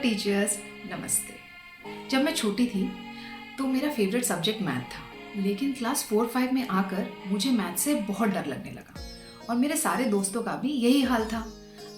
Teachers, नमस्ते। जब मैं छोटी थी तो मेरा फेवरेट सब्जेक्ट मैथ था, लेकिन क्लास 4-5 में आकर मुझे मैथ से बहुत डर लगने लगा और मेरे सारे दोस्तों का भी यही हाल था।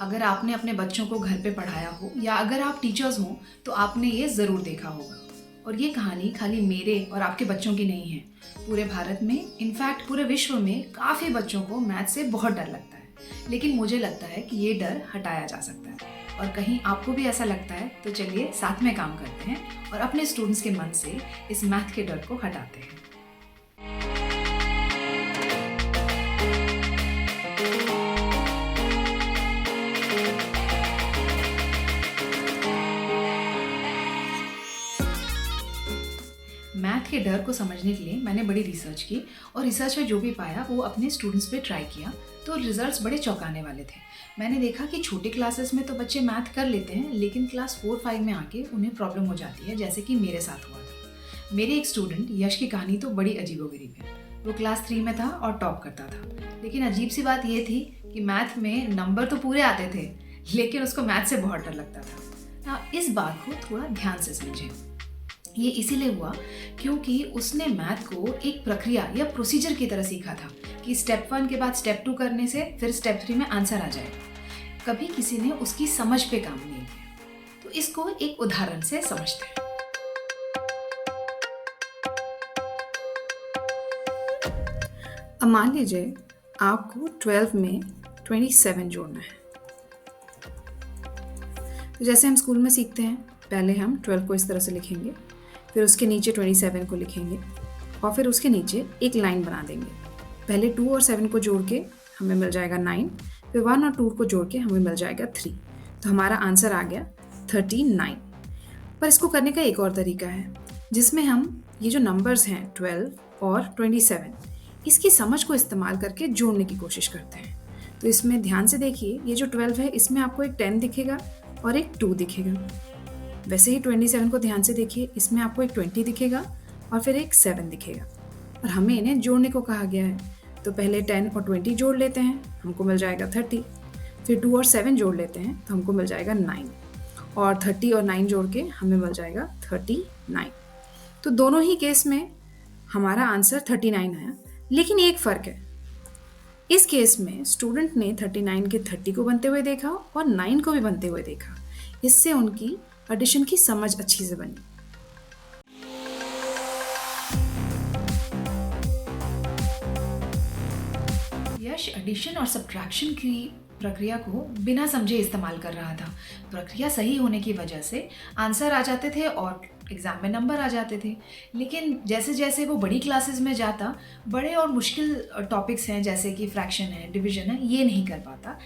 अगर आपने अपने बच्चों को घर पे पढ़ाया हो या अगर आप टीचर्स हो तो आपने ये ज़रूर देखा होगा। और ये कहानी खाली मेरे और आपके बच्चों की नहीं है, पूरे भारत में, इनफैक्ट पूरे विश्व में काफ़ी बच्चों को मैथ से बहुत डर लगता है। लेकिन मुझे लगता है कि ये डर हटाया जा सकता है, और कहीं आपको भी ऐसा लगता है तो चलिए साथ में काम करते हैं और अपने स्टूडेंट्स के मन से इस मैथ के डर को हटाते हैं। मैथ के डर को समझने के लिए मैंने बड़ी रिसर्च की और रिसर्च में जो भी पाया वो अपने स्टूडेंट्स पे ट्राई किया, तो रिजल्ट्स बड़े चौंकाने वाले थे। मैंने देखा कि छोटे क्लासेस में तो बच्चे मैथ कर लेते हैं, लेकिन क्लास 4-5 में आके उन्हें प्रॉब्लम हो जाती है, जैसे कि मेरे साथ हुआ था। मेरे एक स्टूडेंट यश की कहानी तो बड़ी अजीबोगरीब है। वो क्लास 3 में था और टॉप करता था, लेकिन अजीब सी बात ये थी कि मैथ में नंबर तो पूरे आते थे, लेकिन उसको मैथ से बहुत डर लगता था। इस बात को थोड़ा ध्यान से समझें। ये इसीलिए हुआ क्योंकि उसने मैथ को एक प्रक्रिया या प्रोसीजर की तरह सीखा था कि स्टेप 1 के बाद स्टेप 2 करने से फिर स्टेप 3 में आंसर आ जाएगा। कभी किसी ने उसकी समझ पे काम नहीं किया। तो इसको एक उदाहरण से समझते हैं। अब मान लीजिए आपको 12 में 27 जोड़ना है। तो जैसे हम स्कूल में सीखते हैं, पहले हम 12 को इस तरह से लिखेंगे, फिर उसके नीचे 27 को लिखेंगे और फिर उसके नीचे एक लाइन बना देंगे। पहले 2 और 7 को जोड़ के हमें मिल जाएगा 9, फिर 1 और 2 को जोड़ के हमें मिल जाएगा 3। तो हमारा आंसर आ गया 39। पर इसको करने का एक और तरीका है, जिसमें हम ये जो नंबर्स हैं 12 और 27, इसकी समझ को इस्तेमाल करके जोड़ने की कोशिश करते हैं। तो इसमें ध्यान से देखिए, ये जो 12 है इसमें आपको एक 10 दिखेगा और एक 2 दिखेगा। वैसे ही 27 को ध्यान से देखिए, इसमें आपको एक 20 दिखेगा और फिर एक 7 दिखेगा। और हमें इन्हें जोड़ने को कहा गया है, तो पहले 10 और 20 जोड़ लेते हैं, हमको मिल जाएगा 30। फिर 2 और 7 जोड़ लेते हैं तो हमको मिल जाएगा 9, और 30 और 9 जोड़ के हमें मिल जाएगा 39। तो दोनों ही केस में हमारा आंसर 39 आया, लेकिन एक फ़र्क है। इस केस में स्टूडेंट ने 39 के 30 को बनते हुए देखा और 9 को भी बनते हुए देखा। इससे उनकी एडिशन की समझ अच्छी से बनी। यश एडिशन और सब्ट्रैक्शन की प्रक्रिया को बिना समझे इस्तेमाल कर रहा था। प्रक्रिया सही होने की वजह से आंसर आ जाते थे और एग्जाम में नंबर आ जाते थे। लेकिन जैसे जैसे वो बड़ी क्लासेस में जाता, बड़े और मुश्किल टॉपिक्स हैं जैसे कि फ्रैक्शन है, डिवीजन है, ये नहीं कर पाता,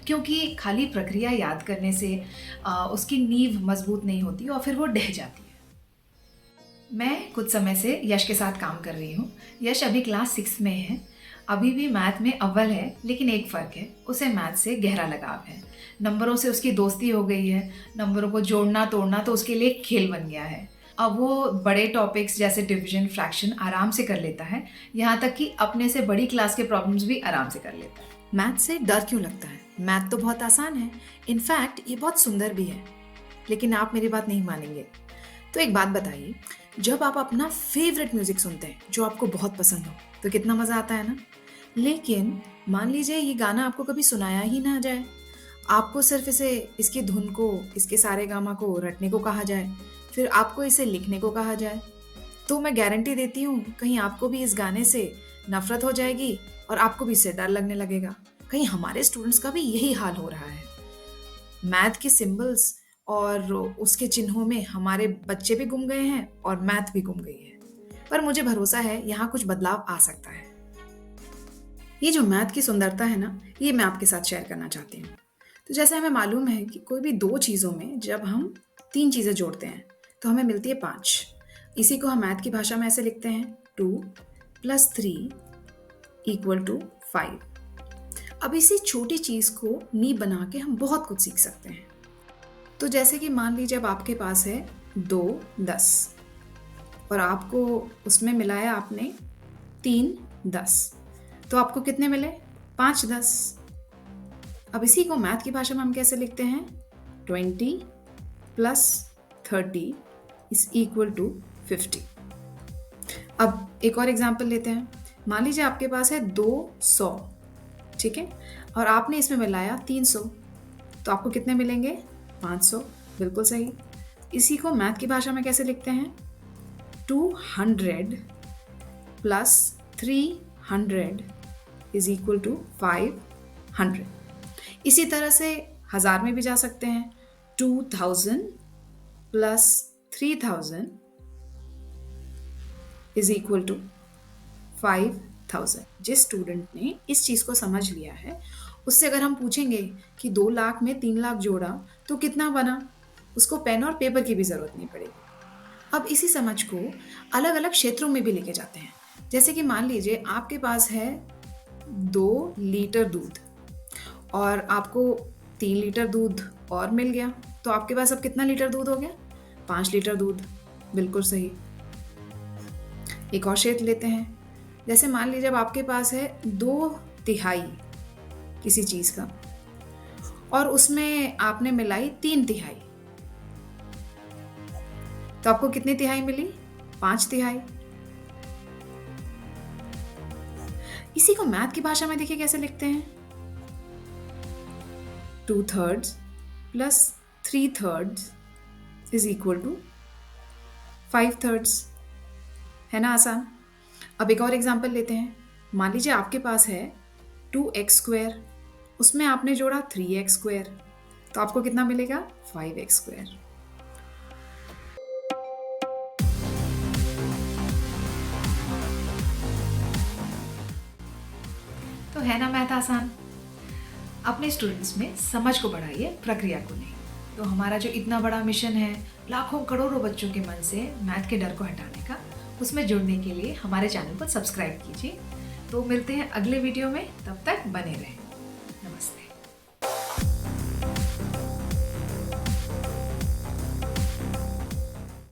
क्योंकि खाली प्रक्रिया याद करने से उसकी नींव मजबूत नहीं होती और फिर वो ढह जाती है। मैं कुछ समय से यश के साथ काम कर रही हूँ। यश अभी क्लास 6 में है, अभी भी मैथ में अव्वल है, लेकिन एक फ़र्क है, उसे मैथ से गहरा लगाव है। नंबरों से उसकी दोस्ती हो गई है। नंबरों को जोड़ना तोड़ना तो उसके लिए खेल बन गया है। अब वो बड़े टॉपिक्स जैसे डिवीजन, फ्रैक्शन आराम से कर लेता है, यहाँ तक कि अपने से बड़ी क्लास के प्रॉब्लम्स भी आराम से कर लेता है। मैथ से डर क्यों लगता है? मैथ तो बहुत आसान है, इनफैक्ट ये बहुत सुंदर भी है। लेकिन आप मेरी बात नहीं मानेंगे। तो एक बात बताइए, जब आप अपना फेवरेट म्यूजिक सुनते हैं जो आपको बहुत पसंद हो, तो कितना मज़ा आता है ना। लेकिन मान लीजिए ये गाना आपको कभी सुनाया ही ना जाए, आपको सिर्फ इसकी धुन को, इसके सारे गामा को रटने को कहा जाए, फिर आपको इसे लिखने को कहा जाए, तो मैं गारंटी देती हूँ कहीं आपको भी इस गाने से नफरत हो जाएगी और आपको भी इससे डर लगने लगेगा। कहीं हमारे स्टूडेंट्स का भी यही हाल हो रहा है। मैथ के सिंबल्स और उसके चिन्हों में हमारे बच्चे भी गुम गए हैं और मैथ भी गुम गई है। पर मुझे भरोसा है यहाँ कुछ बदलाव आ सकता है। ये जो मैथ की सुंदरता है ना, ये मैं आपके साथ शेयर करना चाहती हूँ। तो जैसे हमें मालूम है कि कोई भी 2 चीज़ों में जब हम 3 चीज़ें जोड़ते हैं तो हमें मिलती है 5। इसी को हम मैथ की भाषा में ऐसे लिखते हैं 2 + 3 = 5। अब इसी छोटी चीज़ को नींव बना के हम बहुत कुछ सीख सकते हैं। तो जैसे कि मान लीजिए अब आपके पास है 2 10 और आपको उसमें मिलाया आपने 3 10, तो आपको कितने मिले? 5 10। अब इसी को मैथ की भाषा में हम कैसे लिखते हैं? 20 प्लस 30 इज इक्वल टू 50। अब एक और एग्जाम्पल लेते हैं। मान लीजिए आपके पास है 200, ठीक है, और आपने इसमें मिलाया 300, तो आपको कितने मिलेंगे? 500। बिल्कुल सही। इसी को मैथ की भाषा में कैसे लिखते हैं? 200 प्लस 300 इज इक्वल टू 500। इसी तरह से 1000 में भी जा सकते हैं। 2000 प्लस 3000 इज इक्वल टू 5000। जिस स्टूडेंट ने इस चीज़ को समझ लिया है, उससे अगर हम पूछेंगे कि 2 लाख में 3 लाख जोड़ा तो कितना बना, उसको पेन और पेपर की भी ज़रूरत नहीं पड़ेगी। अब इसी समझ को अलग अलग क्षेत्रों में भी लेके जाते हैं। जैसे कि मान लीजिए आपके पास है 2 लीटर दूध और आपको 3 लीटर दूध और मिल गया, तो आपके पास अब कितना लीटर दूध हो गया? 5 लीटर दूध। बिल्कुल सही। एक और क्षेत्र लेते हैं। जैसे मान लीजिए अब आपके पास है 2/3 किसी चीज़ का और उसमें आपने मिलाई 3/3, तो आपको कितनी तिहाई मिली? 5/3। इसी को मैथ की भाषा में देखिए कैसे लिखते हैं। 2/3 प्लस 3/3 इज इक्वल टू 5/3। है ना आसान? अब एक और एग्जाम्पल लेते हैं। मान लीजिए आपके पास है 2x², उसमें आपने जोड़ा 3x², तो आपको कितना मिलेगा? 5x²। तो है ना मैथ आसान? अपने स्टूडेंट्स में समझ को बढ़ाइए, प्रक्रिया को नहीं। तो हमारा जो इतना बड़ा मिशन है लाखों करोड़ों बच्चों के मन से मैथ के डर को हटाने का, उसमें जुड़ने के लिए हमारे चैनल को सब्सक्राइब कीजिए। तो मिलते हैं अगले वीडियो में, तब तक बने रहें।